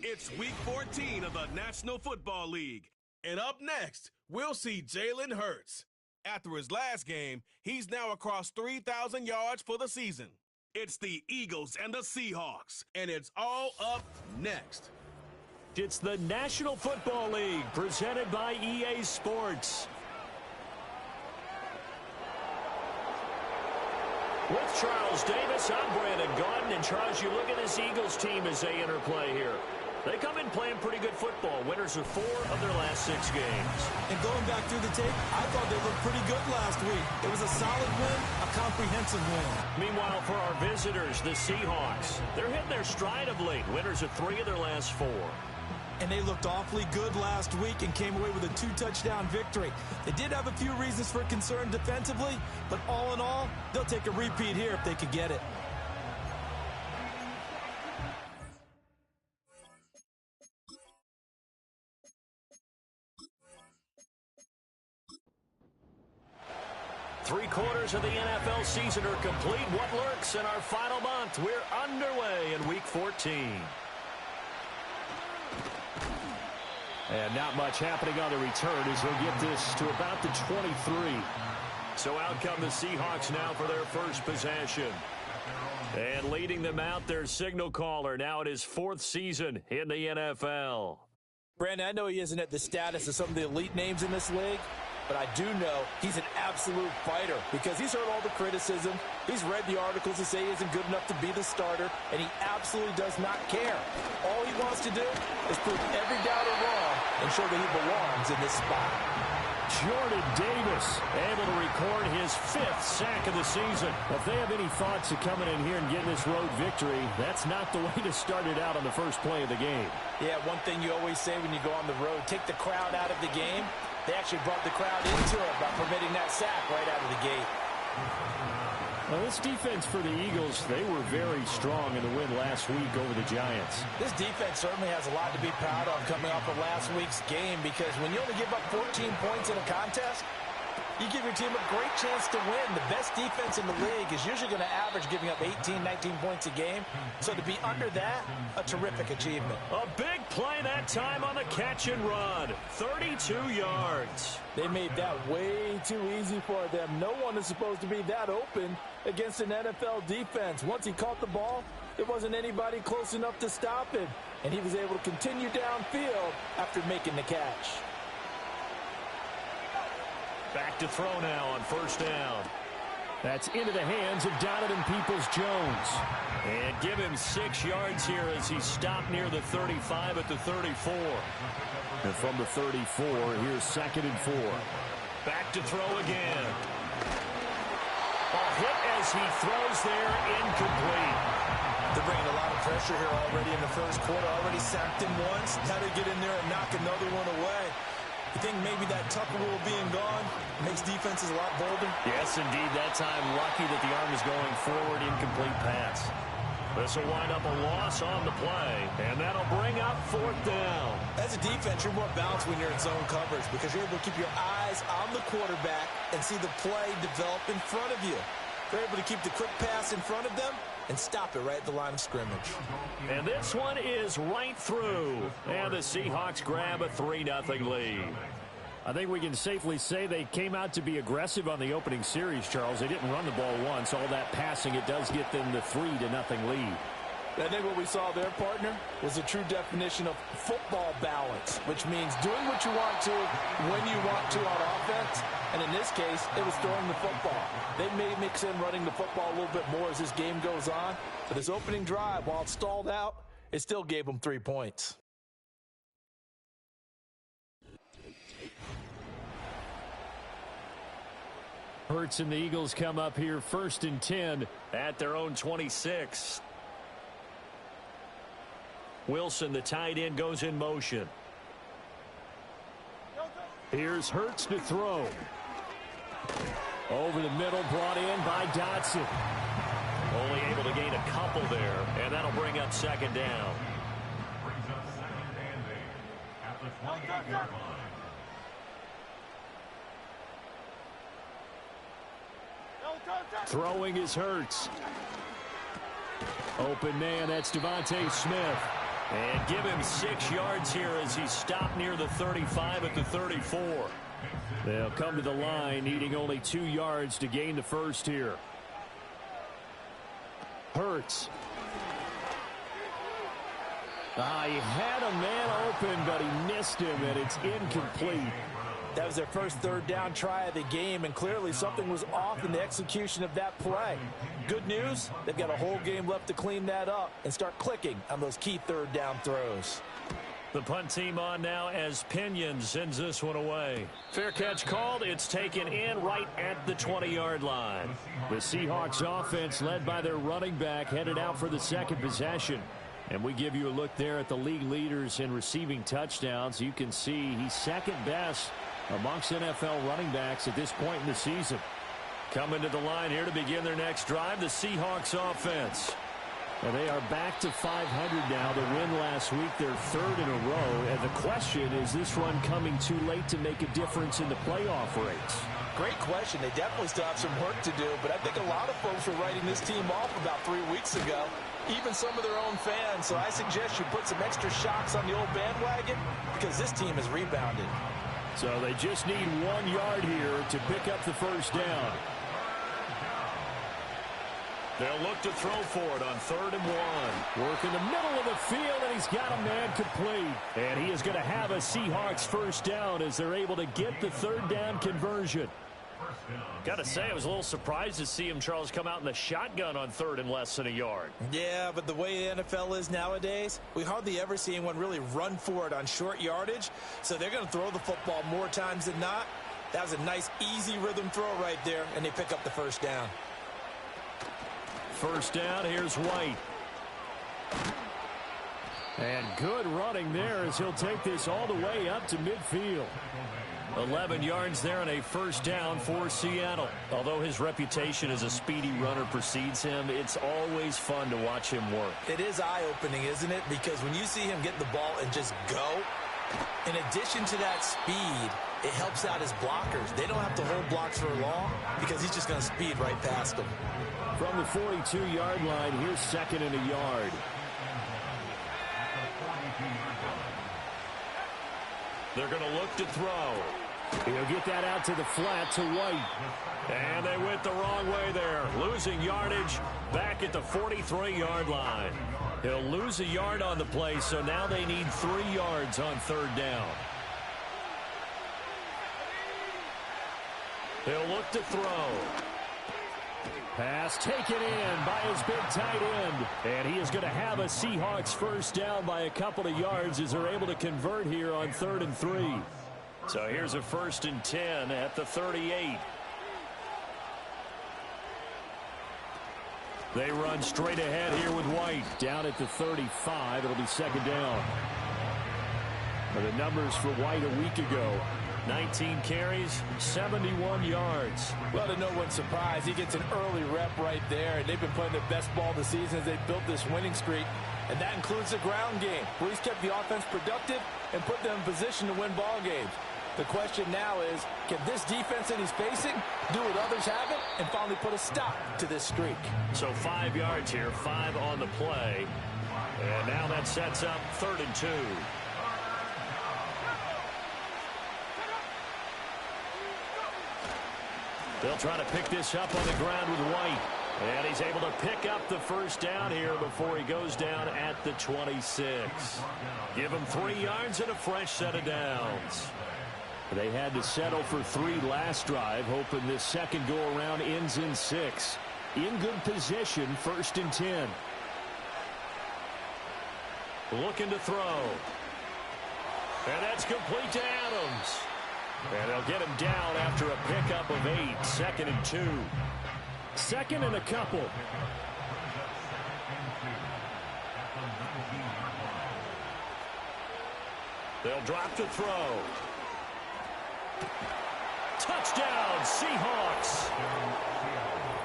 It's Week 14 of the National Football League. And up next, we'll see Jalen Hurts. After his last game, he's now across 3,000 yards for the season. It's the Eagles and the Seahawks, and it's all up next. It's the National Football League, presented by EA Sports. With Charles Davis, I'm Brandon Gaudin. And Charles, you look at this Eagles team as they interplay here. They come in playing pretty good football. Winners of 4 of their last 6 games. And going back through the tape, I thought they looked pretty good last week. It was a solid win, a comprehensive win. Meanwhile, for our visitors, the Seahawks, they're hitting their stride of late. Winners of 3 of their last 4. And they looked awfully good last week and came away with a 2-touchdown victory. They did have a few reasons for concern defensively, but all in all, they'll take a repeat here if they could get it. Three-quarters of the NFL season are complete. What lurks in our final month? We're underway in Week 14. And not much happening on the return as he'll get this to about the 23. So out come the Seahawks now for their first possession. And leading them out, their signal caller, now in his 4th season in the NFL. Brandon, I know he isn't at the status of some of the elite names in this league, but I do know he's an absolute fighter because he's heard all the criticism. He's read the articles that say he isn't good enough to be the starter, and he absolutely does not care. All he wants to do is prove every doubter wrong and show that he belongs in this spot. Jordan Davis able to record his 5th sack of the season. If they have any thoughts of coming in here and getting this road victory, that's not the way to start it out on the first play of the game. Yeah, one thing you always say when you go on the road, take the crowd out of the game. They actually brought the crowd into it by permitting that sack right out of the gate. Well, this defense for the Eagles, they were very strong in the win last week over the Giants. This defense certainly has a lot to be proud of coming off of last week's game because when you only give up 14 points in a contest, you give your team a great chance to win. The best defense in the league is usually going to average giving up 18, 19 points a game. So to be under that, a terrific achievement. A big play that time on the catch and run. 32 yards. They made that way too easy for them. No one is supposed to be that open against an NFL defense. Once he caught the ball, there wasn't anybody close enough to stop him. And he was able to continue downfield after making the catch. Back to throw now on first down. That's into the hands of Donovan Peoples-Jones. And give him 6 yards here as he stopped near the 35 at the 34. And from the 34, here's 2nd and 4. Back to throw again. A hit as he throws there, incomplete. They're bringing a lot of pressure here already in the first quarter. Already sacked him once. How to get in there and knock another one away. You think maybe that Tucker rule being gone makes defenses a lot bolder? Yes, indeed. That time, lucky that the arm is going forward, incomplete pass. This will wind up a loss on the play, and that'll bring up 4th down. As a defense, you're more balanced when you're in zone coverage because you're able to keep your eyes on the quarterback and see the play develop in front of you. They're able to keep the quick pass in front of them, and stop it right at the line of scrimmage. And this one is right through. And the Seahawks grab a 3-0 lead. I think we can safely say they came out to be aggressive on the opening series, Charles. They didn't run the ball once. All that passing, it does get them the 3-0 lead. I think what we saw there, partner, was a true definition of football balance, which means doing what you want to when you want to on offense. And in this case, it was throwing the football. They may mix in running the football a little bit more as this game goes on. But this opening drive, while it stalled out, it still gave them 3 points. Hurts and the Eagles come up here 1st and 10 at their own 26. Wilson, the tight end, goes in motion. Here's Hurts to throw. Over the middle, brought in by Dotson. Only able to gain a couple there, and that'll bring up 2nd down. Brings up 2nd and 8 at the 28-yard line. Throwing is Hurts. Open man, that's Devontae Smith. And give him 6 yards here as he stopped near the 35 at the 34. They'll come to the line, needing only 2 yards to gain the first here. Hurts. He had a man open, but he missed him, and it's incomplete. That was their first 3rd down try of the game, and clearly something was off in the execution of that play. Good news, they've got a whole game left to clean that up and start clicking on those key 3rd down throws. The punt team on now as Pinion sends this one away. Fair catch called. It's taken in right at the 20-yard line. The Seahawks offense, led by their running back, headed out for the 2nd possession. And we give you a look there at the league leaders in receiving touchdowns. You can see he's 2nd best amongst NFL running backs at this point in the season. Coming to the line here to begin their next drive, the Seahawks offense. And they are back to 500 now. The win last week, their 3rd in a row. And the question, is this run coming too late to make a difference in the playoff race? Great question. They definitely still have some work to do, but I think a lot of folks were writing this team off about 3 weeks ago, even some of their own fans. So I suggest you put some extra shocks on the old bandwagon because this team has rebounded. So they just need 1 yard here to pick up the first down. They'll look to throw for it on 3rd and 1. Work in the middle of the field, and he's got a man complete. And he is going to have a Seahawks first down as they're able to get the 3rd down conversion. Got to say, I was a little surprised to see him, Charles, come out in the shotgun on 3rd and less than a yard. Yeah, but the way the NFL is nowadays, we hardly ever see anyone really run for it on short yardage. So they're going to throw the football more times than not. That was a nice, easy rhythm throw right there, and they pick up the first down. First down, here's White. And good running there as he'll take this all the way up to midfield. 11 yards there on a first down for Seattle. Although his reputation as a speedy runner precedes him, it's always fun to watch him work. It is eye-opening, isn't it? Because when you see him get the ball and just go, in addition to that speed, it helps out his blockers. They don't have to hold blocks for long because he's just going to speed right past them. From the 42-yard line, here's 2nd and a yard. They're going to look to throw. He'll get that out to the flat to White. And they went the wrong way there. Losing yardage back at the 43-yard line. He'll lose a yard on the play, so now they need 3 yards on 3rd down. He'll look to throw. Pass taken in by his big tight end. And he is going to have a Seahawks first down by a couple of yards as they're able to convert here on 3rd and 3. So here's a 1st and 10 at the 38. They run straight ahead here with White. Down at the 35. It'll be 2nd down. The numbers for White a week ago. 19 carries, 71 yards. Well, to no one's surprise, he gets an early rep right there, and they've been playing their best ball this season as they've built this winning streak, and that includes the ground game, where he's kept the offense productive and put them in position to win ball games. The question now is, can this defense that he's facing do what others haven't and finally put a stop to this streak? So 5 yards here, 5 on the play. And now that sets up 3rd and 2. They'll try to pick this up on the ground with White. And he's able to pick up the first down here before he goes down at the 26. Give him 3 yards and a fresh set of downs. They had to settle for 3 last drive, hoping this second go-around ends in 6. In good position, 1st and 10. Looking to throw. And that's complete to Adams. And they'll get him down after a pickup of 8. 2nd and 2. 2nd and a couple. They'll drop to throw. Touchdown, Seahawks.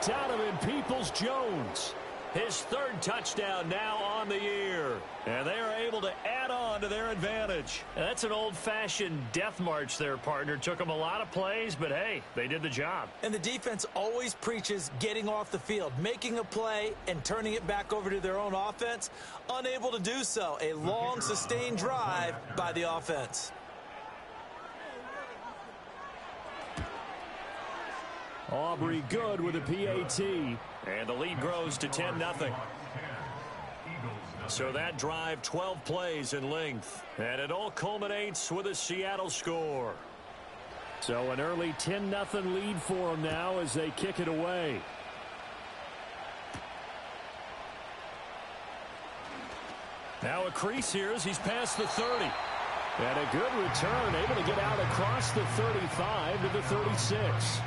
Donovan Peoples-Jones. His 3rd touchdown now on the year. And they are able to add on to their advantage. That's an old-fashioned death march there, partner. Took them a lot of plays, but hey, they did the job. And the defense always preaches getting off the field, making a play, and turning it back over to their own offense. Unable to do so. A long, sustained drive by the offense. Aubrey good with a PAT. And the lead grows to 10-0. So that drive, 12 plays in length. And it all culminates with a Seattle score. So an early 10-0 lead for them now as they kick it away. Now a crease here as he's past the 30. And a good return, able to get out across the 35 to the 36.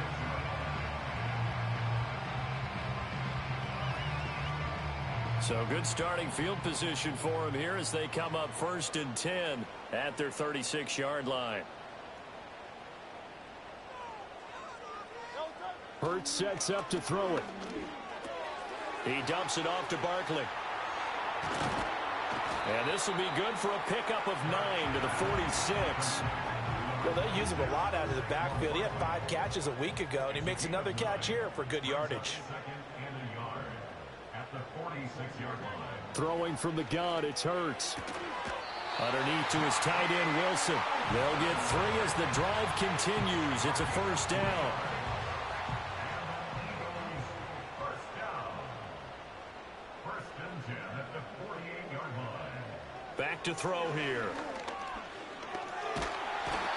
So good starting field position for him here as they come up 1st and 10 at their 36-yard line. Hurts sets up to throw it. He dumps it off to Barkley. And this will be good for a pickup of 9 to the 46. Well, they use him a lot out of the backfield. He had 5 catches a week ago, and he makes another catch here for good yardage. Throwing from the gun, it's Hurts. Underneath to his tight end, Wilson. They'll get 3 as the drive continues. It's a 1st down. Back to throw here.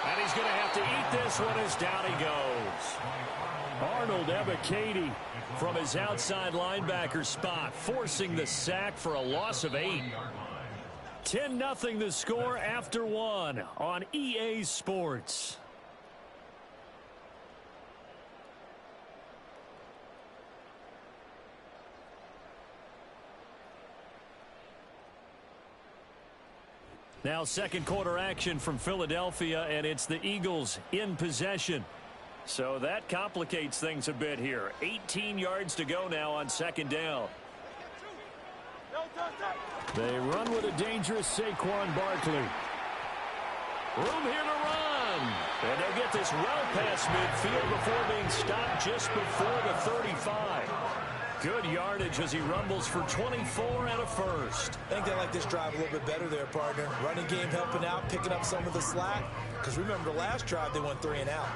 And he's going to have to eat this one as down he goes. Arnold Ebiketie from his outside linebacker spot, forcing the sack for a loss of 8. 10-0 the score after 1 on EA Sports. Now second quarter action from Philadelphia, and it's the Eagles in possession. So that complicates things a bit here. 18 yards to go now on 2nd down. They run with a dangerous Saquon Barkley. Room here to run. And they'll get this well past midfield before being stopped just before the 35. Good yardage as he rumbles for 24 and a 1st. I think they like this drive a little bit better there, partner. Running game helping out, picking up some of the slack. Because remember, the last drive they went 3 and out.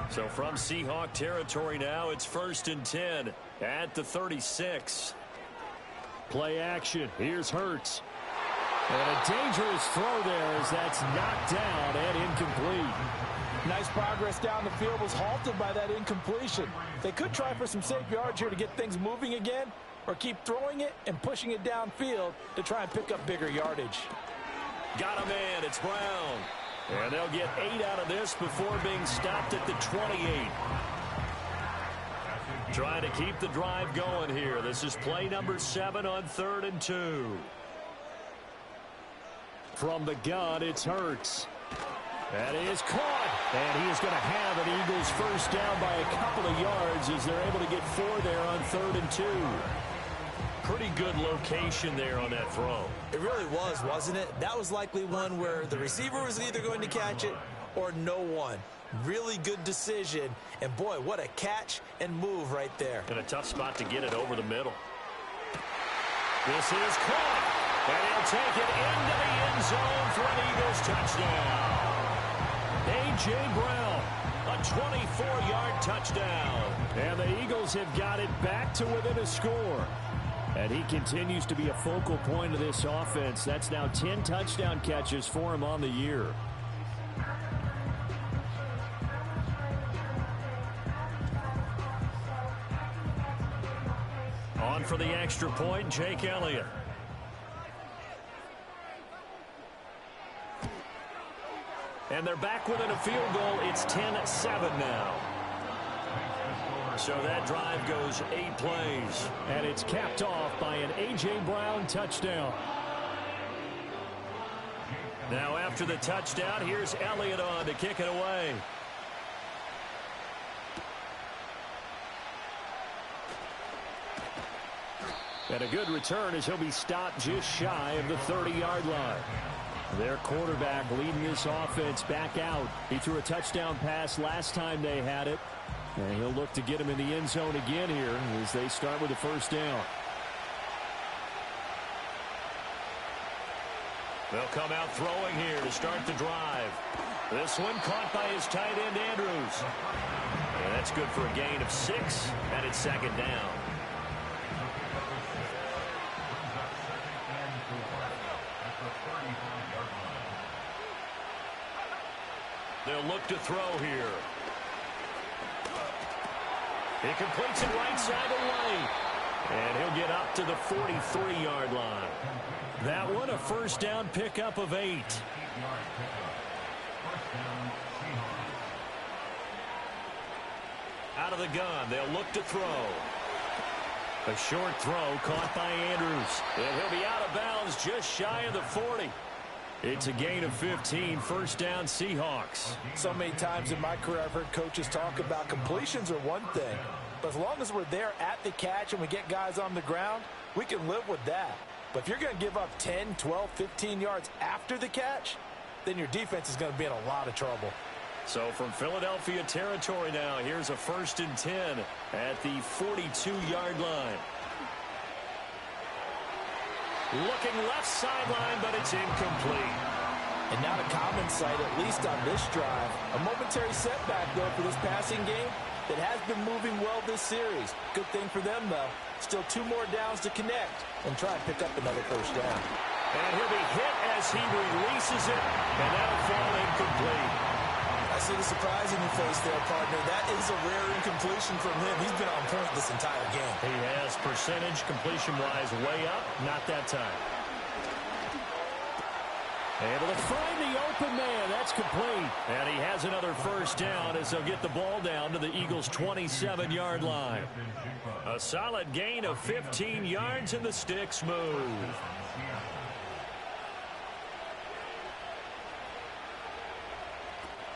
So from Seahawk territory now, it's 1st and 10 at the 36. Play action. Here's Hurts. And a dangerous throw there as that's knocked down and incomplete. Nice progress down the field, was halted by that incompletion. They could try for some safe yards here to get things moving again, or keep throwing it and pushing it downfield to try and pick up bigger yardage. Got a man. It's Brown. And they'll get 8 out of this before being stopped at the 28. Trying to keep the drive going here. This is play number 7 on 3rd and 2. From the gun, it's Hurts. That is caught. And he is going to have an Eagles 1st down by a couple of yards as they're able to get 4 there on 3rd and 2. Pretty good location there on that throw. It really was, wasn't it? That was likely one where the receiver was either going to catch it or no one. Really good decision. And, boy, what a catch and move right there. And a tough spot to get it over the middle. This is caught. And he'll take it into the end zone for an Eagles touchdown. A.J. Brown, a 24-yard touchdown. And the Eagles have got it back to within a score. And he continues to be a focal point of this offense. That's now 10 touchdown catches for him on the year. On for the extra point, Jake Elliott. And they're back within a field goal. It's 10-7 now. So that drive goes 8 plays. And it's capped off by an A.J. Brown touchdown. Now after the touchdown, here's Elliott on to kick it away. And a good return as he'll be stopped just shy of the 30-yard line. Their quarterback leading this offense back out. He threw a touchdown pass last time they had it. And he'll look to get him in the end zone again here as they start with a first down. They'll come out throwing here to start the drive. This one caught by his tight end, Andrews. And that's good for a gain of 6, and it's second down. They'll look to throw here. He completes it right side of the lane. And he'll get up to the 43-yard line. That one a first down pickup of 8. Out of the gun, they'll look to throw. A short throw caught by Andrews. And he'll be out of bounds just shy of the 40. It's a gain of 15, first down Seahawks. So many times in my career I've heard coaches talk about completions are one thing. But as long as we're there at the catch and we get guys on the ground, we can live with that. But if you're going to give up 10, 12, 15 yards after the catch, then your defense is going to be in a lot of trouble. So from Philadelphia territory now, here's a 1st and 10 at the 42-yard line. Looking left sideline, but it's incomplete. And not a common sight, at least on this drive. A momentary setback, though, for this passing game that has been moving well this series. Good thing for them, though. Still 2 more downs to connect and try and pick up another first down. And he'll be hit as he releases it, and that'll fall incomplete. I see the surprise in your face there, partner. That is a rare incompletion from him. He's been on point this entire game. He has percentage completion-wise way up. Not that time. Able to find the open man. That's complete. And he has another first down as they'll get the ball down to the Eagles' 27-yard line. A solid gain of 15 yards and the sticks move.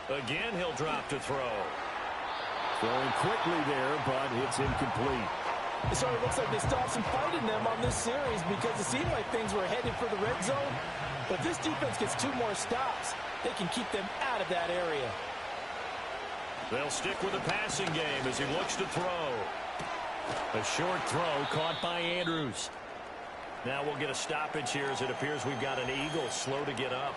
Again, he'll drop to throw. Throwing quickly there, but it's incomplete. It sort of looks like they stopped some fight in them on this series because it seemed like things were headed for the red zone. But if this defense gets 2 more stops, they can keep them out of that area. They'll stick with the passing game as he looks to throw. A short throw caught by Andrews. Now we'll get a stoppage here as it appears we've got an Eagle slow to get up.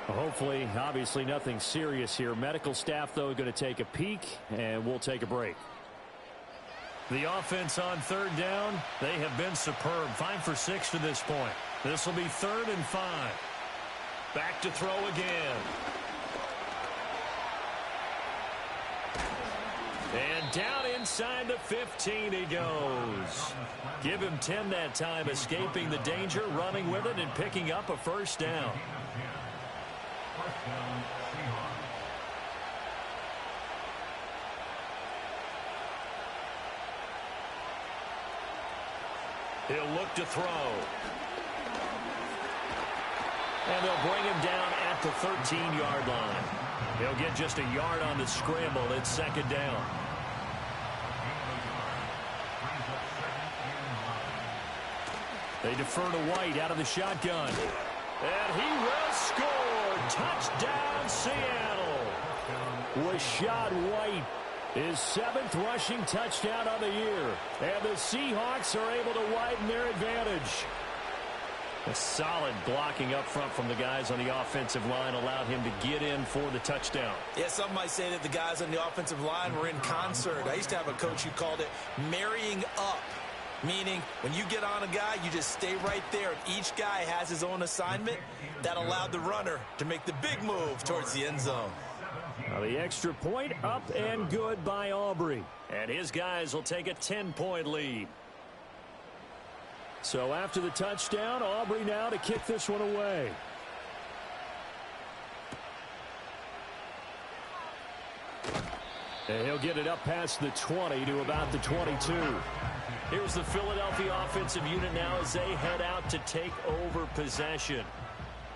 Hopefully, obviously nothing serious here. Medical staff, though, going to take a peek, and we'll take a break. The offense on 3rd down, they have been superb. 5 for 6 to this point. This will be 3rd and 5. Back to throw again. And down inside the 15 he goes. Give him 10 that time, escaping the danger, running with it, and picking up a first down. He'll look to throw. And they'll bring him down at the 13-yard line. He'll get just a yard on the scramble. It's 2nd down. They defer to White out of the shotgun. And he will score. Touchdown, Seattle. Rashad White, his 7th rushing touchdown of the year. And the Seahawks are able to widen their advantage. A solid blocking up front from the guys on the offensive line allowed him to get in for the touchdown. Yeah, some might say that the guys on the offensive line were in concert. I used to have a coach who called it marrying up, meaning when you get on a guy, you just stay right there, and each guy has his own assignment. That allowed the runner to make the big move towards the end zone. Now the extra point up and good by Aubrey. And his guys will take a 10-point lead. So after the touchdown, Aubrey now to kick this one away. And he'll get it up past the 20 to about the 22. Here's the Philadelphia offensive unit now as they head out to take over possession.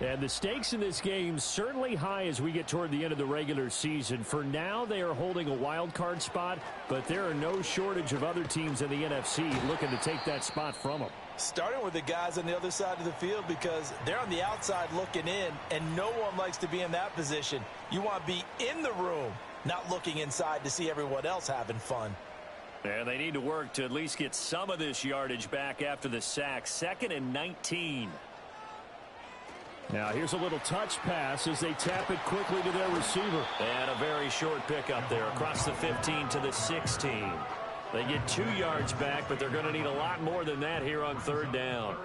And the stakes in this game certainly high as we get toward the end of the regular season. For now, they are holding a wild card spot, but there are no shortage of other teams in the NFC looking to take that spot from them. Starting with the guys on the other side of the field because they're on the outside looking in, and no one likes to be in that position. You want to be in the room, not looking inside to see everyone else having fun. And they need to work to at least get some of this yardage back after the sack. 2nd and 19. Now here's a little touch pass as they tap it quickly to their receiver. And a very short pickup there across the 15 to the 16. They get 2 yards back, but they're going to need a lot more than that here on 3rd down.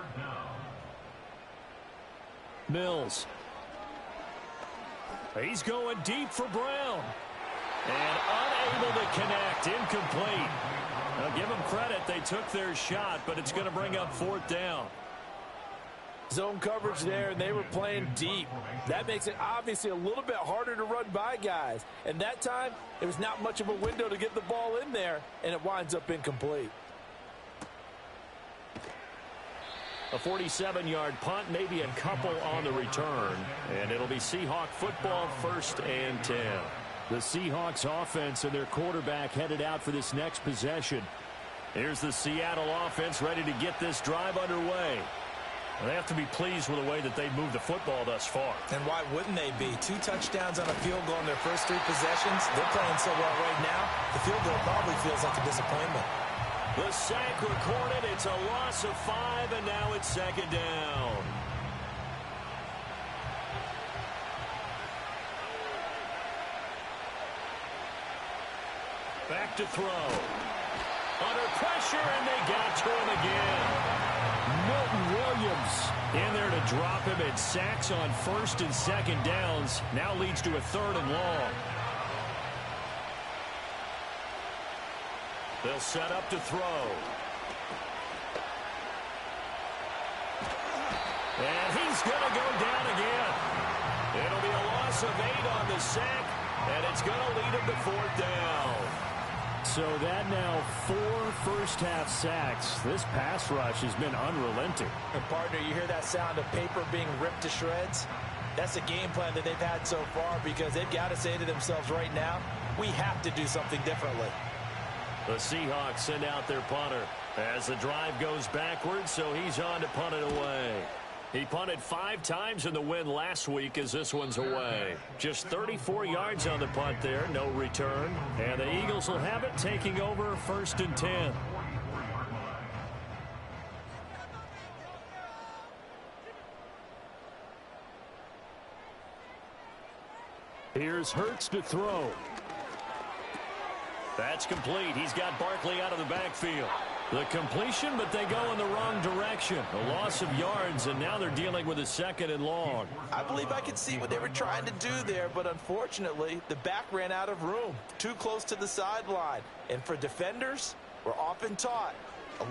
Mills. He's going deep for Brown. And unable to connect. Incomplete. Now give them credit. They took their shot, but it's going to bring up 4th down. Zone coverage there, and they were playing deep. That makes it obviously a little bit harder to run by guys. And that time, there was not much of a window to get the ball in there, and it winds up incomplete. A 47-yard punt, maybe a couple on the return. And it'll be Seahawk football, 1st and 10. The Seahawks offense and their quarterback headed out for this next possession. Here's the Seattle offense ready to get this drive underway. They have to be pleased with the way that they've moved the football thus far. And why wouldn't they be? 2 touchdowns on a field goal in their first 3 possessions. They're playing so well right now, the field goal probably feels like a disappointment. The sack recorded. It's a loss of 5, and now it's 2nd down. Back to throw. Under pressure, and they got to him again. Milton Williams in there to drop him, and sacks on 1st and 2nd downs. Now leads to a 3rd and long. They'll set up to throw. And he's going to go down again. It'll be a loss of 8 on the sack, and it's going to lead him to 4th down. So that now 4 first-half sacks. This pass rush has been unrelenting. And partner, you hear that sound of paper being ripped to shreds? That's the game plan that they've had so far because they've got to say to themselves right now, we have to do something differently. The Seahawks send out their punter as the drive goes backwards, so he's on to punt it away. He punted 5 times in the win last week as this one's away. Just 34 yards on the punt there, no return. And the Eagles will have it, taking over 1st and 10. Here's Hurts to throw. That's complete. He's got Barkley out of the backfield. The completion, but they go in the wrong direction. A loss of yards, and now they're dealing with a 2nd and long. I believe I could see what they were trying to do there, but unfortunately, the back ran out of room. Too close to the sideline. And for defenders, we're often taught,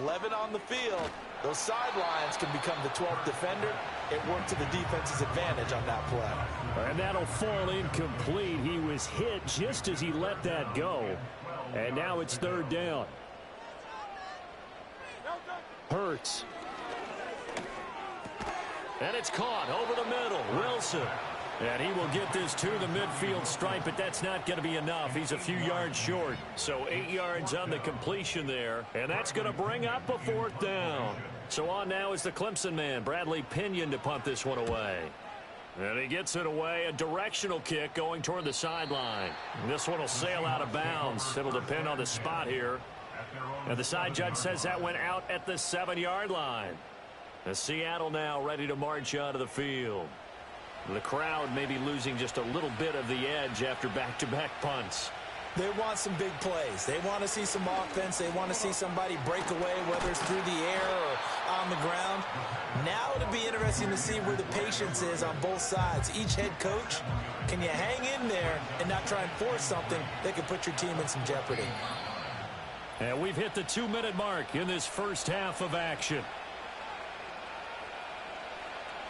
11 on the field, those sidelines can become the 12th defender. It worked to the defense's advantage on that play. And that'll fall incomplete. He was hit just as he let that go. And now it's 3rd down. Hurts. And it's caught over the middle. Wilson. And he will get this to the midfield stripe, but that's not going to be enough. He's a few yards short. So 8 yards on the completion there, and that's going to bring up a 4th down. So on now is the Clemson man, Bradley Pinion, to punt this one away. And he gets it away, a directional kick going toward the sideline. This one will sail out of bounds. It'll depend on the spot here. And the side judge says that went out at the 7-yard line. And Seattle now ready to march out of the field. The crowd may be losing just a little bit of the edge after back-to-back punts. They want some big plays. They want to see some offense. They want to see somebody break away, whether it's through the air or on the ground. Now it'll be interesting to see where the patience is on both sides. Each head coach, can you hang in there and not try and force something that could put your team in some jeopardy? And we've hit the 2-minute mark in this first half of action.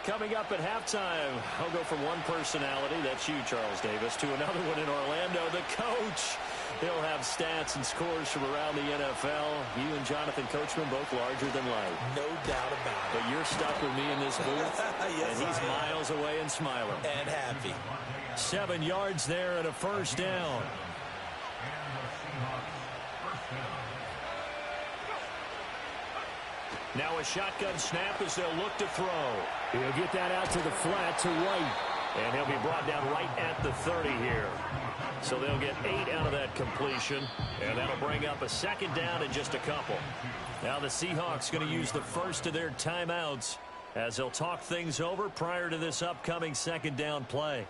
Coming up at halftime, I'll go from one personality, that's you, Charles Davis, to another one in Orlando, the coach. He'll have stats and scores from around the NFL. You and Jonathan Coachman both larger than life. No doubt about it. But you're stuck with me in this booth, yes, and he's miles away and smiling. And happy. 7 yards there and a first down. Now a shotgun snap as they'll look to throw. He'll get that out to the flat to White. And he'll be brought down right at the 30 here. So they'll get 8 out of that completion. And that'll bring up a 2nd down in just a couple. Now the Seahawks going to use the first of their timeouts as they'll talk things over prior to this upcoming 2nd down play.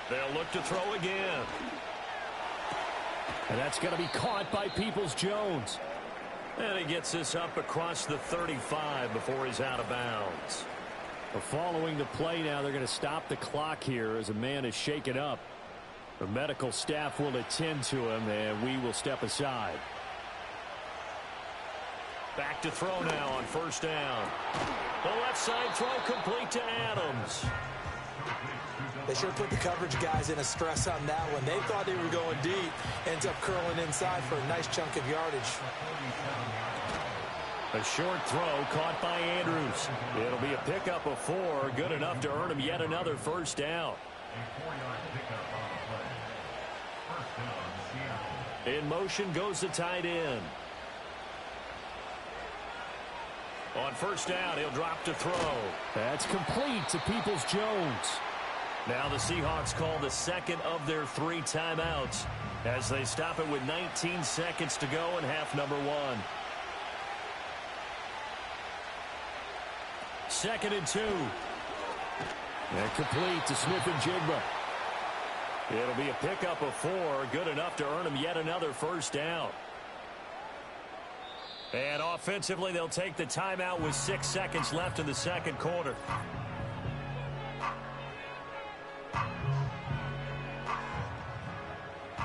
They'll look to throw again. And that's going to be caught by Peoples-Jones. And he gets this up across the 35 before he's out of bounds. Following the play now, they're going to stop the clock here as a man is shaken up. The medical staff will attend to him, and we will step aside. Back to throw now on 1st down. The left side throw complete to Adams. They should have put the coverage guys in a stress on that one. They thought they were going deep. Ends up curling inside for a nice chunk of yardage. A short throw caught by Andrews. It'll be a pickup of 4, good enough to earn him yet another 1st down. In motion goes the tight end. On 1st down, he'll drop to throw. That's complete to Peoples-Jones. Now the Seahawks call the 2nd of their 3 timeouts as they stop it with 19 seconds to go in half number 1. 2nd and 2. And complete to Smith-Njigba. It'll be a pickup of 4, good enough to earn him yet another 1st down. And offensively, they'll take the timeout with 6 seconds left in the 2nd quarter.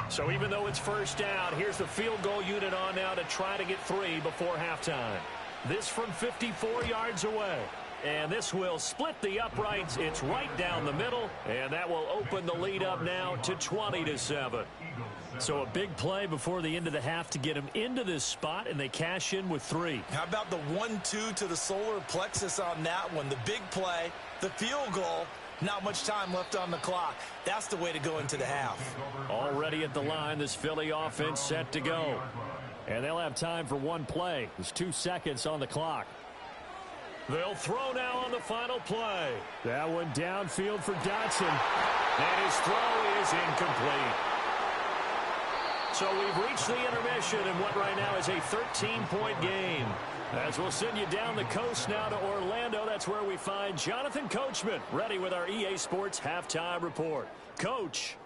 So even though it's 1st down, here's the field goal unit on now to try to get 3 before halftime. This from 54 yards away. And this will split the uprights. It's right down the middle. And that will open the lead up now to 20-7. So a big play before the end of the half to get them into this spot, and they cash in with 3. How about the 1-2 to the solar plexus on that one? The big play, the field goal, not much time left on the clock. That's the way to go into the half. Already at the line, this Philly offense set to go. And they'll have time for 1 play. There's 2 seconds on the clock. They'll throw now on the final play. That one downfield for Dotson. And his throw is incomplete. So we've reached the intermission in what right now is a 13-point game. As we'll send you down the coast now to Orlando, that's where we find Jonathan Coachman, ready with our EA Sports Halftime Report. Coach.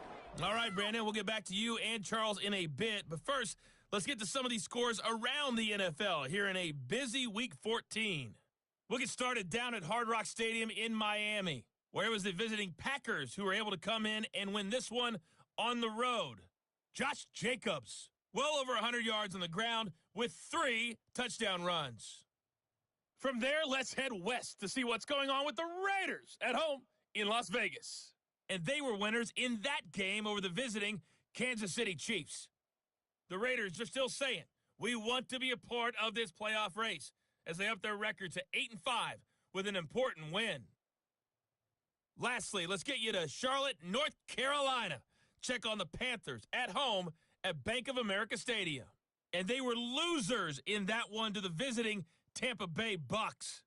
All right, Brandon, we'll get back to you and Charles in a bit. But first, let's get to some of these scores around the NFL here in a busy Week 14. We'll get started down at Hard Rock Stadium in Miami, where it was the visiting Packers who were able to come in and win this one on the road. Josh Jacobs, well over 100 yards on the ground with 3 touchdown runs. From there, let's head west to see what's going on with the Raiders at home in Las Vegas. And they were winners in that game over the visiting Kansas City Chiefs. The Raiders are still saying, We want to be a part of this playoff race as they up their record to 8-5 with an important win. Lastly, let's get you to Charlotte, North Carolina. Check on the Panthers at home at Bank of America Stadium. And they were losers in that one to the visiting Tampa Bay Bucks.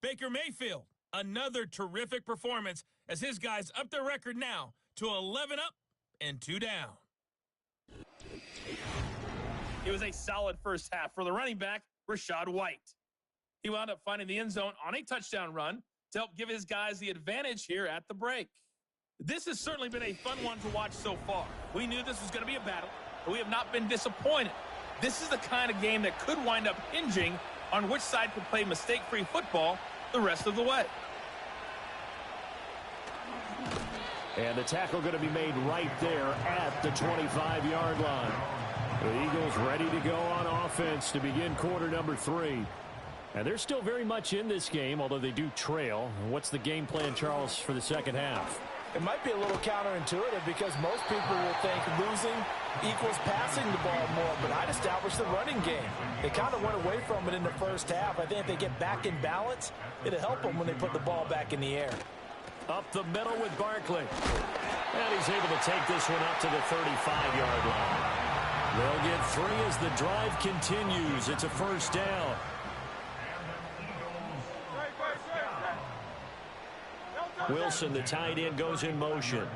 Baker Mayfield, another terrific performance as his guys up their record now to 11 up and 2 down. It was a solid first half for the running back, Rachaad White. He wound up finding the end zone on a touchdown run to help give his guys the advantage here at the break. This has certainly been a fun one to watch so far. We knew this was going to be a battle, but we have not been disappointed. This is the kind of game that could wind up hinging on which side can play mistake-free football the rest of the way. And the tackle going to be made right there at the 25-yard line. The Eagles ready to go on offense to begin quarter number 3. And they're still very much in this game, although they do trail. What's the game plan, Charles, for the second half? It might be a little counterintuitive because most people will think losing equals passing the ball more, but I'd establish the running game. They kind of went away from it in the first half. I think if they get back in balance, it'll help them when they put the ball back in the air. Up the middle with Barkley. And he's able to take this one up to the 35-yard line. They'll get 3 as the drive continues. It's a first down. Wilson, the tight end, goes in motion.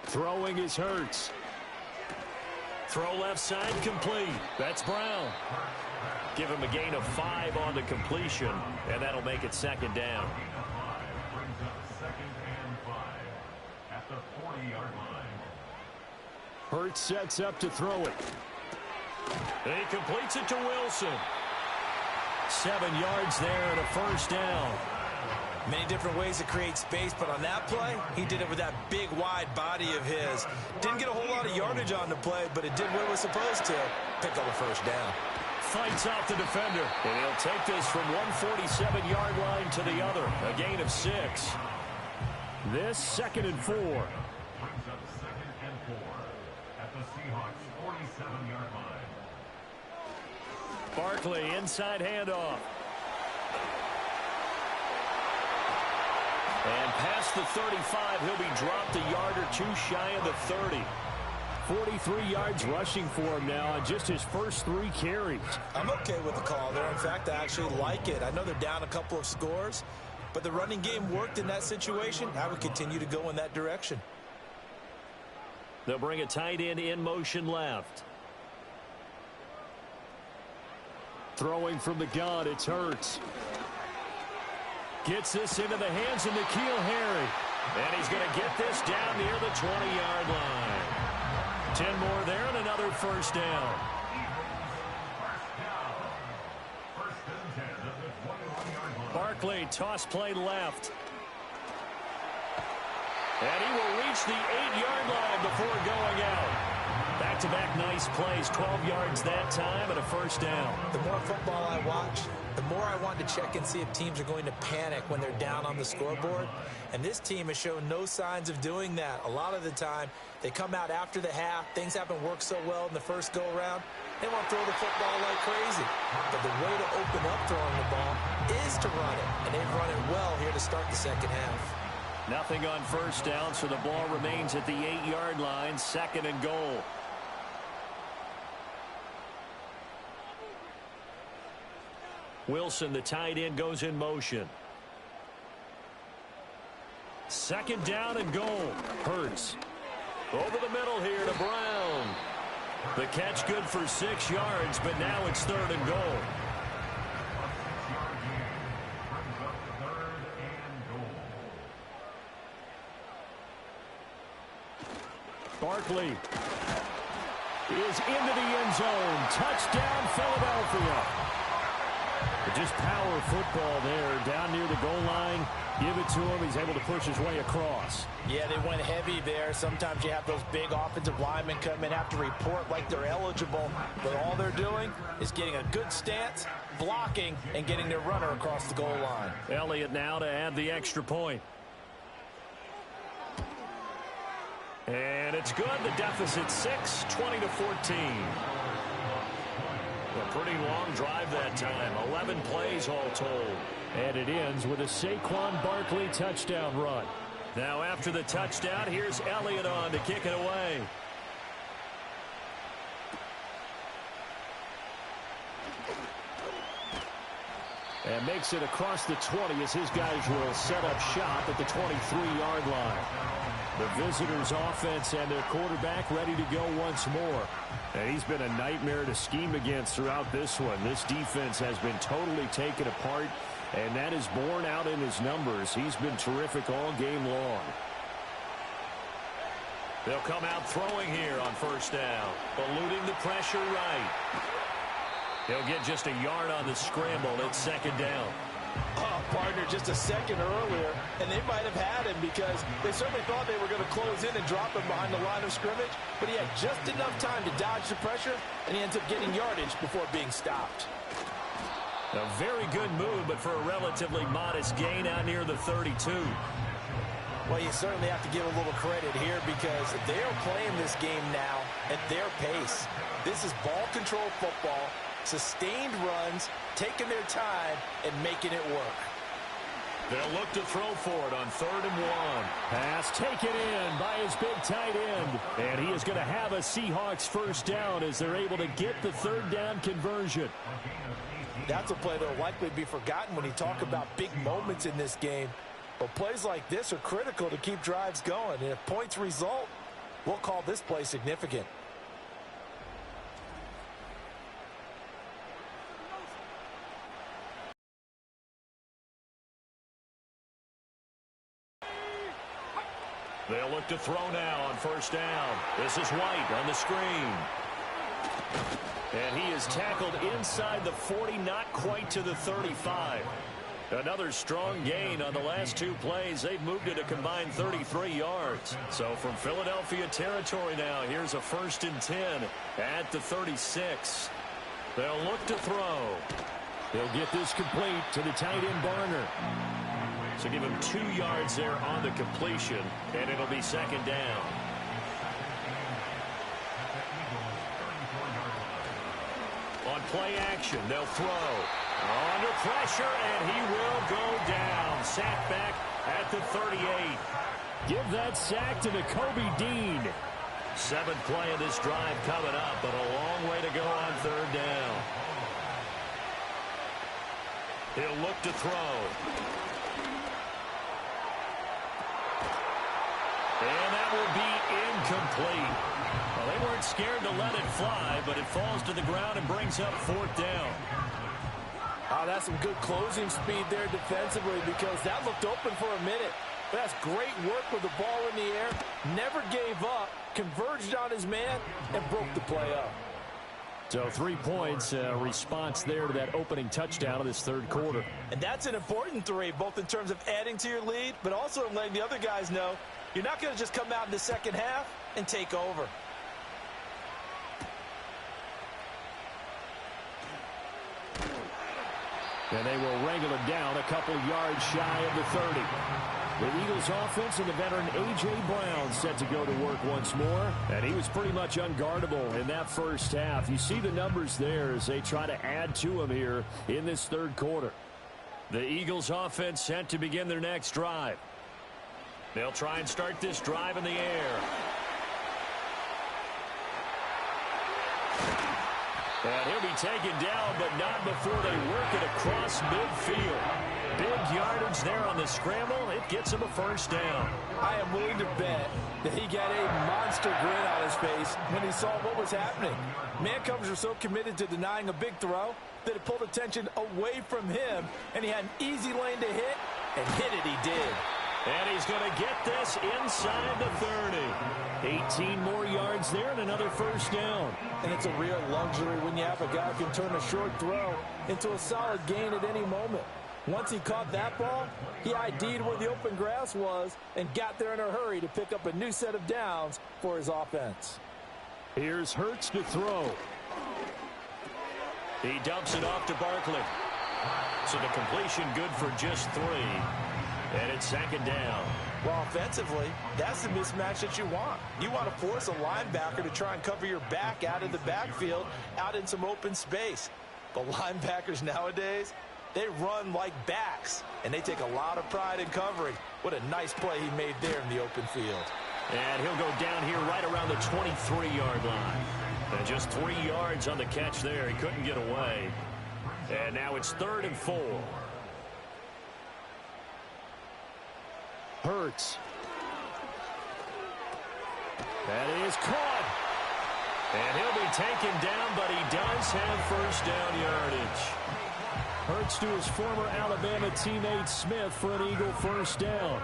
Throwing is Hurts. Throw left side complete. That's Brown. Give him a gain of 5 on the completion, and that'll make it second down. Brings up 2nd and 5 at the 40-yard line. Hurts sets up to throw it. And he completes it to Wilson. 7 yards there and a first down. Many different ways to create space, but on that play, he did it with that big, wide body of his. Didn't get a whole lot of yardage on the play, but it did what it was supposed to. Pick up a first down. Fights off the defender, and he'll take this from 147-yard line to the other. A gain of 6. This 2nd and 4. Brings up 2nd and 4 at the Seahawks 47-yard line. Barkley, inside handoff. And past the 35, he'll be dropped a yard or 2 shy of the 30. 43 yards rushing for him now on just his first 3 carries. I'm okay with the call there. In fact, I actually like it. I know they're down a couple of scores, but the running game worked in that situation. I would continue to go in that direction. They'll bring a tight end in motion left. Throwing from the gun, it's Hurts. Gets this into the hands of N'Keal Harry. And he's going to get this down near the 20-yard line. 10 more there and another first down. First and 10 at the 21-yard line. Barkley, toss play left. And he will reach the 8-yard line before going out. Back-to-back nice plays, 12 yards that time and a first down. The more football I watch, the more I want to check and see if teams are going to panic when they're down on the scoreboard. And this team has shown no signs of doing that. A lot of the time, they come out after the half. Things haven't worked so well in the first go-around. They want to throw the football like crazy. But the way to open up throwing the ball is to run it. And they've run it well here to start the second half. Nothing on first down, so the ball remains at the 8-yard line, 2nd and goal. Wilson, the tight end, goes in motion. 2nd down and goal. Hurts. Over the middle here to Brown. The catch good for 6 yards, but now it's 3rd and goal. Barkley is into the end zone. Touchdown, Philadelphia. Just power football there, down near the goal line. Give it to him. He's able to push his way across. Yeah, they went heavy there. Sometimes you have those big offensive linemen come in, have to report like they're eligible. But all they're doing is getting a good stance, blocking, and getting their runner across the goal line. Elliott now to add the extra point. And it's good. The deficit 6, 20-14. A pretty long drive that time. 11 plays all told. And it ends with a Saquon Barkley touchdown run. Now after the touchdown, here's Elliott on to kick it away. And makes it across the 20 as his guys will set up shop at the 23-yard line. The visitors' offense and their quarterback ready to go once more. And he's been a nightmare to scheme against throughout this one. This defense has been totally taken apart, and that is borne out in his numbers. He's been terrific all game long. They'll come out throwing here on first down, eluding the pressure right. He'll get just a yard on the scramble. It's second down. Oh, partner, just a second earlier, and they might have had him because they certainly thought they were going to close in and drop him behind the line of scrimmage, but he had just enough time to dodge the pressure, and he ends up getting yardage before being stopped. A very good move, but for a relatively modest gain out near the 32. Well, you certainly have to give a little credit here because they are playing this game now at their pace. This is ball control football, sustained runs, taking their time, and making it work. They'll look to throw for it on 3rd and 1. Pass taken in by his big tight end. And he is going to have a Seahawks first down as they're able to get the 3rd down conversion. That's a play that will likely be forgotten when you talk about big moments in this game. But plays like this are critical to keep drives going. And if points result, we'll call this play significant. They'll look to throw now on first down. This is White on the screen. And he is tackled inside the 40, not quite to the 35. Another strong gain on the last 2 plays. They've moved it a combined 33 yards. So from Philadelphia territory now, here's a 1st and 10 at the 36. They'll look to throw. They'll get this complete to the tight end Barner. So give him 2 yards there on the completion, and it'll be second down. On play action, they'll throw. Under pressure, and he will go down. Sack back at the 38. Give that sack to Nakobe Dean. 7th play of this drive coming up, but a long way to go on 3rd down. He'll look to throw. And that will be incomplete. Well, they weren't scared to let it fly, but it falls to the ground and brings up 4th down. Oh, that's some good closing speed there defensively because that looked open for a minute. That's great work with the ball in the air. Never gave up, converged on his man, and broke the play up. So 3 points, response there to that opening touchdown of this 3rd quarter. And that's an important 3, both in terms of adding to your lead, but also in letting the other guys know you're not going to just come out in the second half and take over. And they will wrangle it down a couple yards shy of the 30. The Eagles offense and the veteran A.J. Brown set to go to work once more. And he was pretty much unguardable in that first half. You see the numbers there as they try to add to him here in this 3rd quarter. The Eagles offense set to begin their next drive. They'll try and start this drive in the air. And he'll be taken down, but not before they work it across midfield. Big yardage there on the scramble. It gets him a first down. I am willing to bet that he got a monster grin on his face when he saw what was happening. Mancovers were so committed to denying a big throw that it pulled attention away from him, and he had an easy lane to hit, and hit it he did. And he's going to get this inside the 30. 18 more yards there and another first down. And it's a real luxury when you have a guy who can turn a short throw into a solid gain at any moment. Once he caught that ball, he ID'd where the open grass was and got there in a hurry to pick up a new set of downs for his offense. Here's Hurts to throw. He dumps it off to Barkley. So the completion good for just 3. And it's second down. Well, offensively, that's the mismatch that you want. You want to force a linebacker to try and cover your back out of the backfield, out in some open space. But linebackers nowadays, they run like backs, and they take a lot of pride in covering. What a nice play he made there in the open field. And he'll go down here right around the 23-yard line. And just 3 yards on the catch there. He couldn't get away. And now it's 3rd and 4. Hurts. That is caught. And he'll be taken down, but he does have first down yardage. Hurts to his former Alabama teammate Smith for an Eagle first down.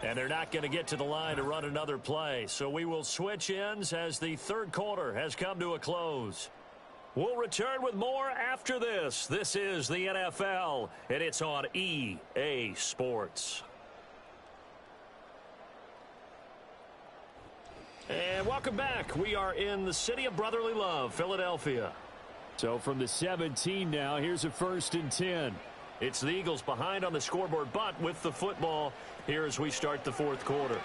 And they're not going to get to the line to run another play. So we will switch ends as the third quarter has come to a close. We'll return with more after this. This is the NFL, and it's on EA Sports. And welcome back. We are in the city of brotherly love, Philadelphia. So from the 17 now, here's a 1st and 10. It's the Eagles behind on the scoreboard, but with the football here as we start the fourth quarter.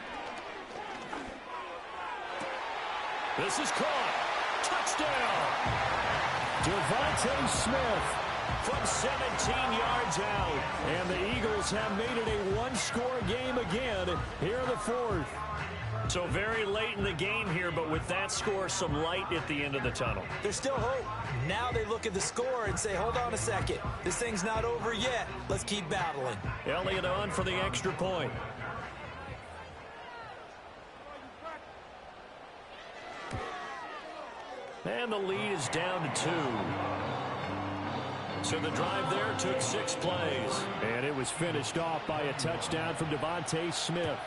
This is caught. Touchdown. Devontae Smith from 17 yards out. And the Eagles have made it a one-score game again here in the fourth. So very late in the game here, but with that score, some light at the end of the tunnel. There's still hope. Now they look at the score and say, hold on a second. This thing's not over yet. Let's keep battling. Elliott on for the extra point. And the lead is down to 2. So the drive there took 6 plays. And it was finished off by a touchdown from Devontae Smith.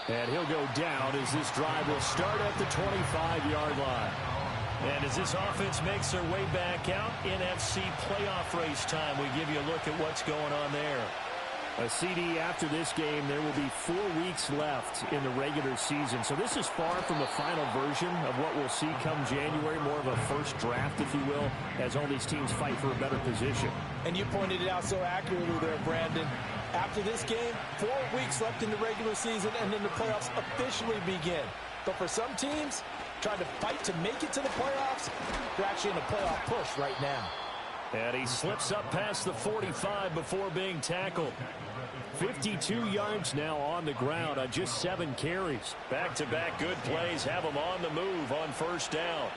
And he'll go down as this drive will start at the 25-yard line. And as this offense makes their way back out, NFC playoff race time, we give you a look at what's going on there. A CD after this game, there will be 4 weeks left in the regular season. So this is far from the final version of what we'll see come January, more of a first draft, if you will, as all these teams fight for a better position. And you pointed it out so accurately there, Brandon. After this game, 4 weeks left in the regular season, and then the playoffs officially begin. But for some teams, trying to fight to make it to the playoffs, they're actually in a playoff push right now. And he slips up past the 45 before being tackled. 52 yards now on the ground on just 7 carries. Back-to-back good plays have him on the move on first down.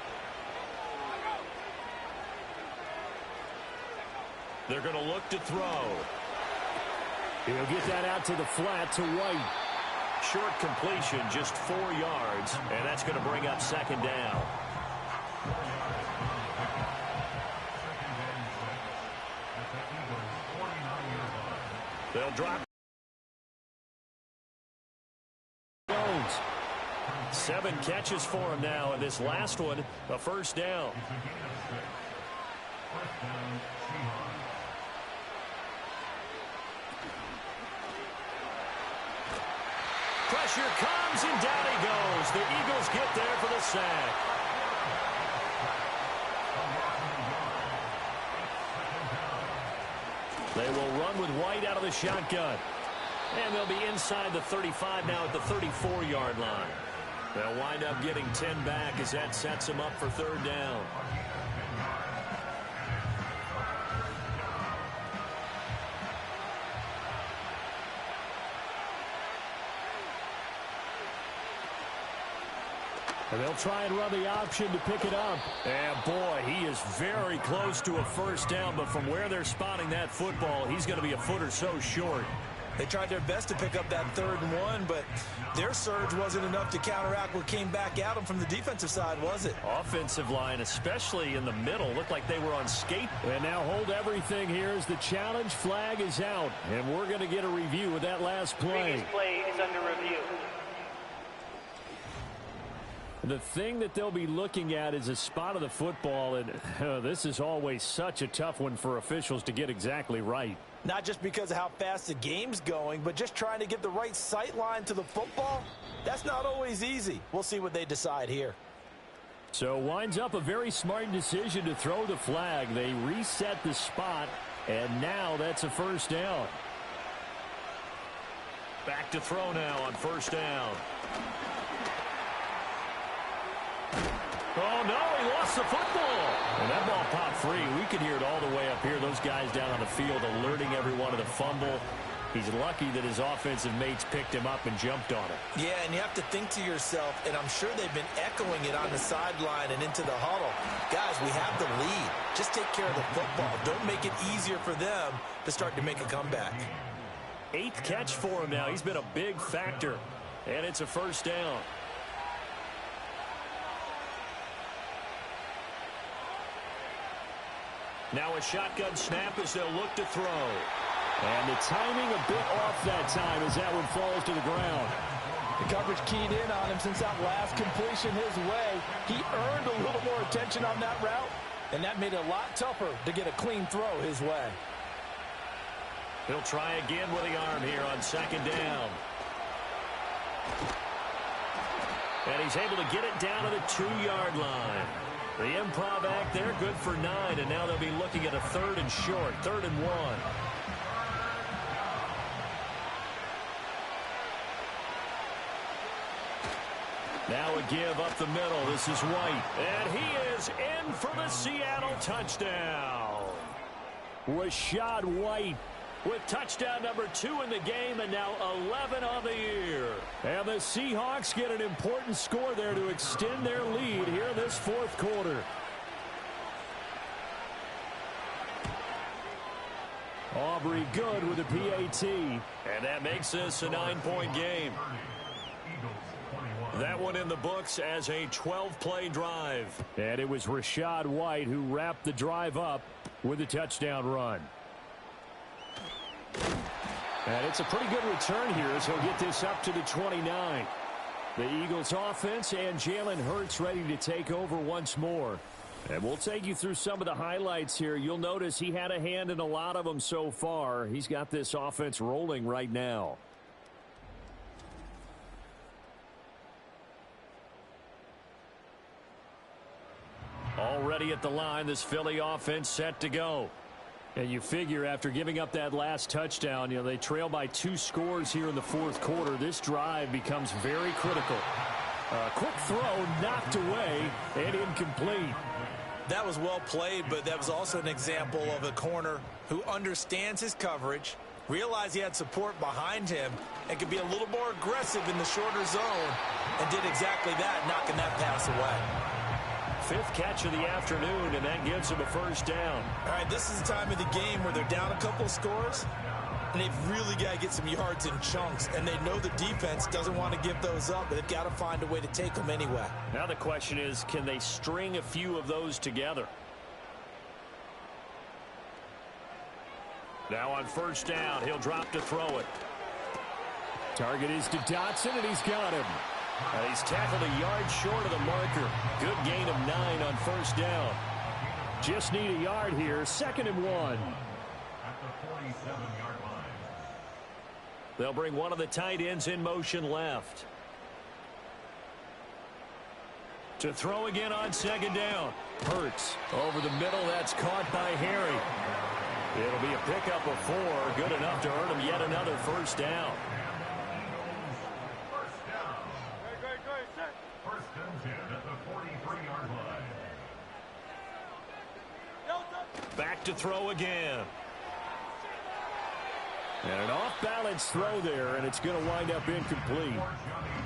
They're going to look to throw. He'll get that out to the flat to White. Short completion, just 4 yards, and that's going to bring up second down. They'll drop. 7 catches for him now, and this last one, a first down. Pressure comes, and down he goes. The Eagles get there for the sack. They will run with White out of the shotgun. And they'll be inside the 35 now at the 34-yard line. They'll wind up getting 10 back as that sets them up for third down. And they'll try and run the option to pick it up. And boy, he is very close to a first down, but from where they're spotting that football, he's going to be a foot or so short. They tried their best to pick up that 3rd and 1, but their surge wasn't enough to counteract what came back at them from the defensive side, was it? Offensive line, especially in the middle, looked like they were on skate. And now hold everything here as the challenge flag is out. And we're going to get a review of that last play. Previous play is under review. The thing that they'll be looking at is a spot of the football, and this is always such a tough one for officials to get exactly right. Not just because of how fast the game's going, but just trying to get the right sight line to the football. That's not always easy. We'll see what they decide here. So winds up a very smart decision to throw the flag. They reset the spot, and now that's a first down. Back to throw now on first down. Oh, no, he lost the football. And that ball popped free. We could hear it all the way up here. Those guys down on the field alerting everyone of the fumble. He's lucky that his offensive mates picked him up and jumped on it. Yeah, and you have to think to yourself, and I'm sure they've been echoing it on the sideline and into the huddle. Guys, we have the lead. Just take care of the football. Don't make it easier for them to start to make a comeback. 8th catch for him now. He's been a big factor. And it's a first down. Now a shotgun snap as they'll look to throw. And the timing a bit off that time as that one falls to the ground. The coverage keyed in on him since that last completion his way. He earned a little more attention on that route, and that made it a lot tougher to get a clean throw his way. He'll try again with the arm here on second down. And he's able to get it down to the 2-yard line. The improv act there, good for 9, and now they'll be looking at a 3rd and short, 3rd and 1. Now a give up the middle. This is White. And he is in for the Seattle touchdown. Rachaad White with touchdown number 2 in the game and now 11 on the year. And the Seahawks get an important score there to extend their lead here in this 4th quarter. Aubrey good with a PAT. And that makes this a 9-point game. That one in the books as a 12-play drive. And it was Rachaad White who wrapped the drive up with a touchdown run. And it's a pretty good return here as he'll get this up to the 29. The Eagles offense and Jalen Hurts ready to take over once more. And we'll take you through some of the highlights here. You'll notice he had a hand in a lot of them so far. He's got this offense rolling right now. Already at the line, this Philly offense set to go. And you figure after giving up that last touchdown, they trail by 2 scores here in the 4th quarter. This drive becomes very critical. Quick throw knocked away and incomplete. That was well played, but that was also an example of a corner who understands his coverage, realized he had support behind him, and could be a little more aggressive in the shorter zone, and did exactly that, knocking that pass away. 5th catch of the afternoon, and that gives him a first down. All right, this is the time of the game where they're down a couple of scores, and they've really got to get some yards in chunks, and they know the defense doesn't want to give those up, but they've got to find a way to take them anyway. Now the question is, can they string a few of those together? Now on first down, he'll drop to throw it. Target is to Dotson, and he's got him. And he's tackled a yard short of the marker. Good gain of 9 on first down. Just need a yard here. 2nd and 1. At the 47-yard line. They'll bring one of the tight ends in motion left. To throw again on 2nd down. Hurts over the middle. That's caught by Harry. It'll be a pickup of 4. Good enough to earn him yet another first down. First and 10 at the 43-yard line. Back to throw again. And an off-balance throw there, and it's going to wind up incomplete.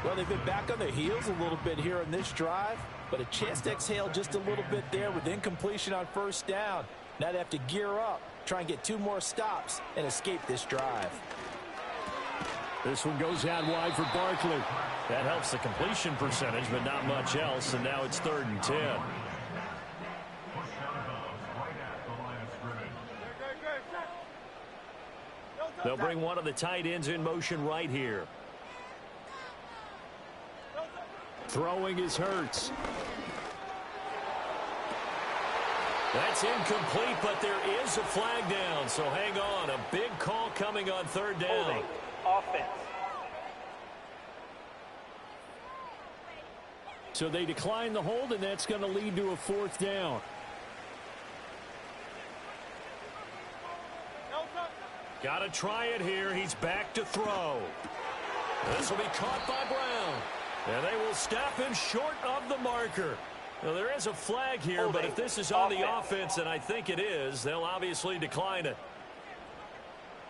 Well, they've been back on their heels a little bit here in this drive, but a chance to exhale just a little bit there with incompletion on first down. Now they have to gear up, try and get 2 more stops, and escape this drive. This one goes out wide for Barkley. That helps the completion percentage, but not much else, and now it's 3rd and 10. They'll bring one of the tight ends in motion right here. Throwing is Hurts. That's incomplete, but there is a flag down, so hang on. A big call coming on 3rd down. Holding. Offense. So they decline the hold, and that's going to lead to a 4th down. Got to try it here. He's back to throw. This will be caught by Brown. And they will stop him short of the marker. Now, there is a flag here, but if this is on the offense, and I think it is, they'll obviously decline it.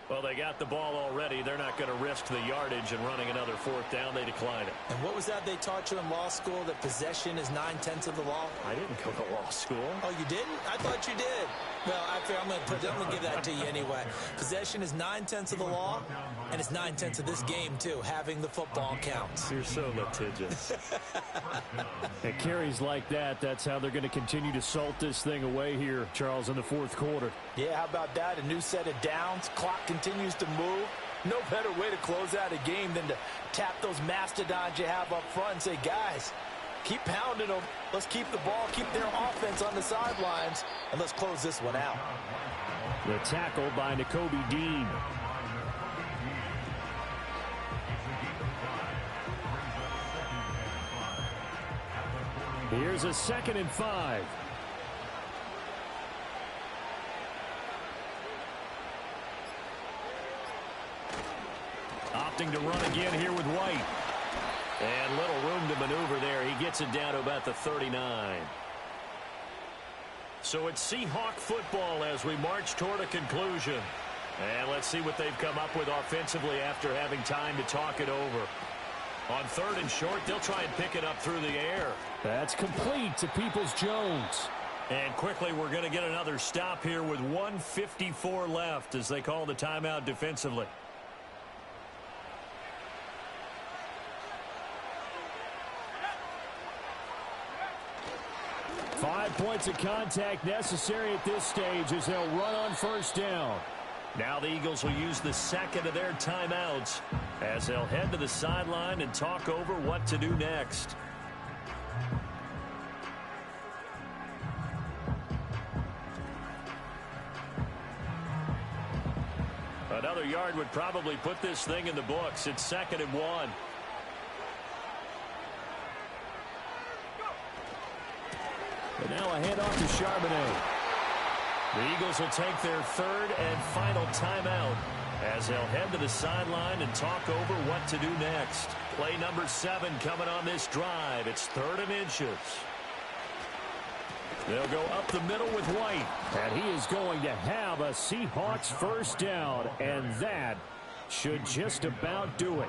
Well, they got the ball already. They're not going to risk the yardage and running another 4th down. They decline it. And what was that they taught you in law school, that possession is 9/10 of the law? I didn't go to law school. Oh, you didn't? I thought you did. Well, actually, I'm going to give that to you anyway. Possession is 9/10 of the law, and it's 9/10 of this game, too. Having the football counts. You're so litigious. At carries like that, that's how they're going to continue to salt this thing away here, Charles, in the 4th quarter. Yeah, how about that? A new set of downs. Clock continues to move. No better way to close out a game than to tap those mastodons you have up front and say, guys, keep pounding them. Let's keep the ball, keep their offense on the sidelines, and let's close this one out. The tackle by Nakobe Dean. Here's a 2nd and 5. Opting to run again here with White. And little room to maneuver there. He gets it down to about the 39. So it's Seahawk football as we march toward a conclusion. And let's see what they've come up with offensively after having time to talk it over. On 3rd and short, they'll try and pick it up through the air. That's complete to Peoples-Jones. And quickly, we're going to get another stop here with 1:54 left as they call the timeout defensively. Five points of contact necessary at this stage as they'll run on 1st down. Now the Eagles will use the 2nd of their timeouts as they'll head to the sideline and talk over what to do next. Another yard would probably put this thing in the books. It's 2nd and 1. And now a handoff to Charbonnet. The Eagles will take their 3rd and final timeout as they'll head to the sideline and talk over what to do next. Play number 7 coming on this drive. It's 3rd and inches. They'll go up the middle with White. And he is going to have a Seahawks 1st down. And that should just about do it.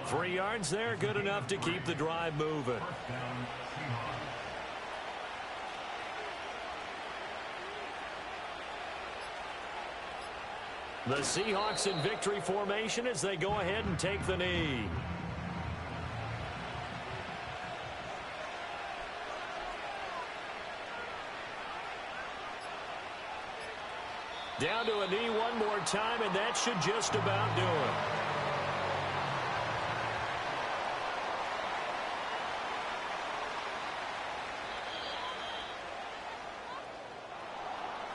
3 yards there, good enough to keep the drive moving. The Seahawks in victory formation as they go ahead and take the knee. Down to a knee one more time, and that should just about do it.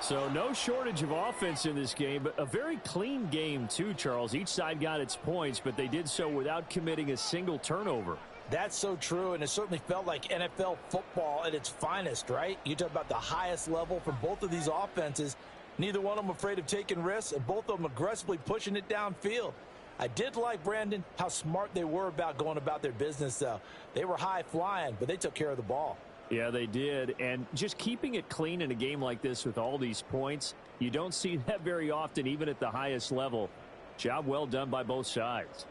So no shortage of offense in this game, but a very clean game too, Charles. Each side got its points, but they did so without committing a single turnover. That's so true, and it certainly felt like NFL football at its finest, right? You talk about the highest level from both of these offenses. Neither one of them afraid of taking risks, and both of them aggressively pushing it downfield. I did like, Brandon, how smart they were about going about their business, though. They were high flying, but they took care of the ball. Yeah, they did. And just keeping it clean in a game like this with all these points, you don't see that very often, even at the highest level. Job well done by both sides.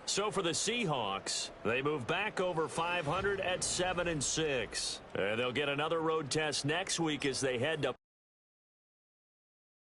So for the Seahawks, they move back over 500 at 7-6. And they'll get another road test next week as they head to